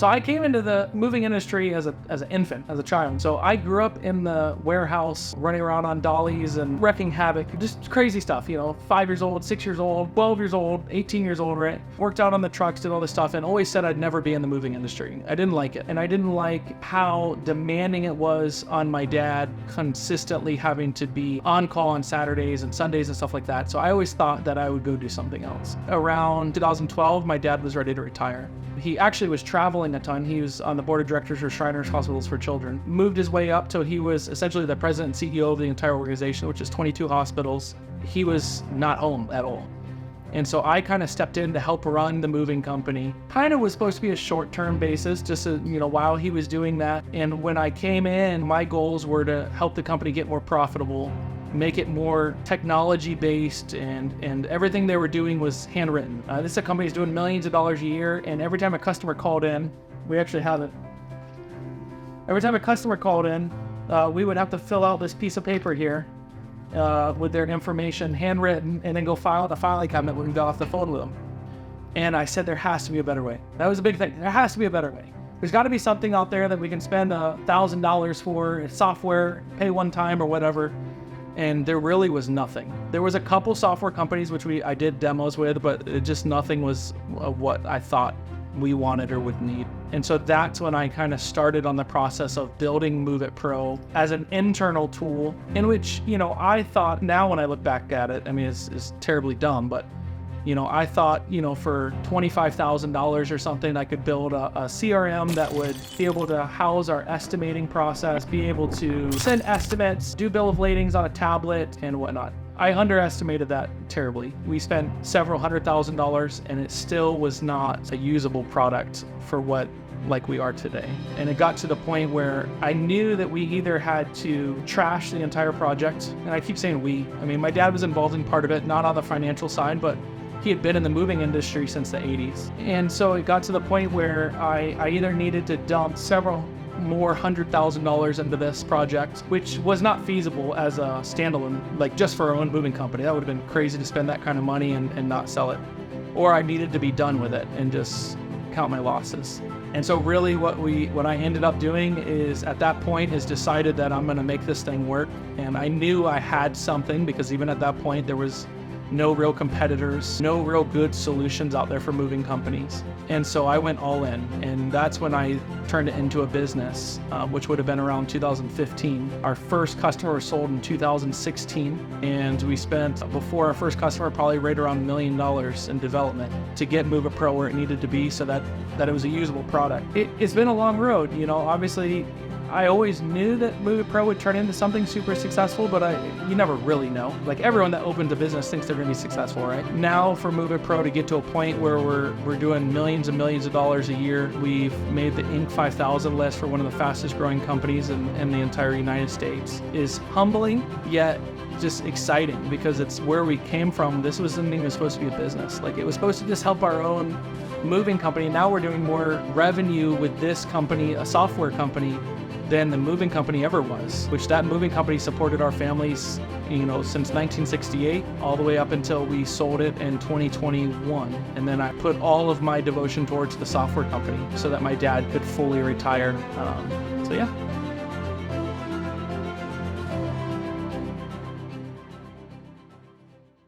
So I came into the moving industry as an infant, as a child. So I grew up in the warehouse, running around on dollies and wrecking havoc, just crazy stuff, 5 years old, 6 years old, 12 years old, 18 years old, right? Worked out on the trucks, did all this stuff, and always said I'd never be in the moving industry. I didn't like it. And I didn't like how demanding it was on my dad, consistently having to be on call on Saturdays and Sundays and stuff like that. So I always thought that I would go do something else. Around 2012, my dad was ready to retire. He actually was traveling a ton. He was on the board of directors for Shriners Hospitals for Children. Moved his way up till he was essentially the president and CEO of the entire organization, which is 22 hospitals. He was not home at all. And so I kind of stepped in to help run the moving company. Kind of was supposed to be a short-term basis, just while he was doing that. And when I came in, my goals were to help the company get more profitable, make it more technology-based, and everything they were doing was handwritten. This is a company that's doing millions of dollars a year, and every time a customer called in, we actually have it. Every time a customer called in, we would have to fill out this piece of paper here with their information handwritten, and then go file at the filing cabinet when we got off the phone with them. And I said, there has to be a better way. That was a big thing. There has to be a better way. There's got to be something out there that we can spend $1,000 for, software, pay one time or whatever. And there really was nothing. There was a couple software companies which I did demos with, but nothing was what I thought we wanted or would need. And so that's when I kind of started on the process of building MoveitPro as an internal tool in which, I thought, now when I look back at it, I mean, it's terribly dumb, but I thought, for $25,000 or something, I could build a CRM that would be able to house our estimating process, be able to send estimates, do bill of ladings on a tablet and whatnot. I underestimated that terribly. We spent several $100,000 and it still was not a usable product for what like we are today. And it got to the point where I knew that we either had to trash the entire project, and I keep saying we, I mean, my dad was involved in part of it, not on the financial side, but he had been in the moving industry since the 80s. And so it got to the point where I either needed to dump several more $100,000 into this project, which was not feasible as a standalone, like just for our own moving company. That would have been crazy to spend that kind of money and not sell it. Or I needed to be done with it and just count my losses. And so really what I ended up doing is at that point is decided that I'm gonna make this thing work. And I knew I had something, because even at that point there was no real competitors, no real good solutions out there for moving companies. And so I went all in, and that's when I turned it into a business, which would have been around 2015. Our first customer was sold in 2016, and we spent, before our first customer, probably right around $1 million in development to get MoveitPro where it needed to be so that it was a usable product. It's been a long road, obviously. I always knew that MoveitPro would turn into something super successful, but you never really know. Like, everyone that opens a business thinks they're gonna be successful, right? Now for MoveitPro to get to a point where we're doing millions and millions of dollars a year, we've made the Inc. 5000 list for one of the fastest growing companies in the entire United States, is humbling, yet just exciting, because it's where we came from. This was something that was supposed to be a business. Like, it was supposed to just help our own moving company. Now we're doing more revenue with this company, a software company, than the moving company ever was, which that moving company supported our families, since 1968, all the way up until we sold it in 2021. And then I put all of my devotion towards the software company so that my dad could fully retire. So yeah,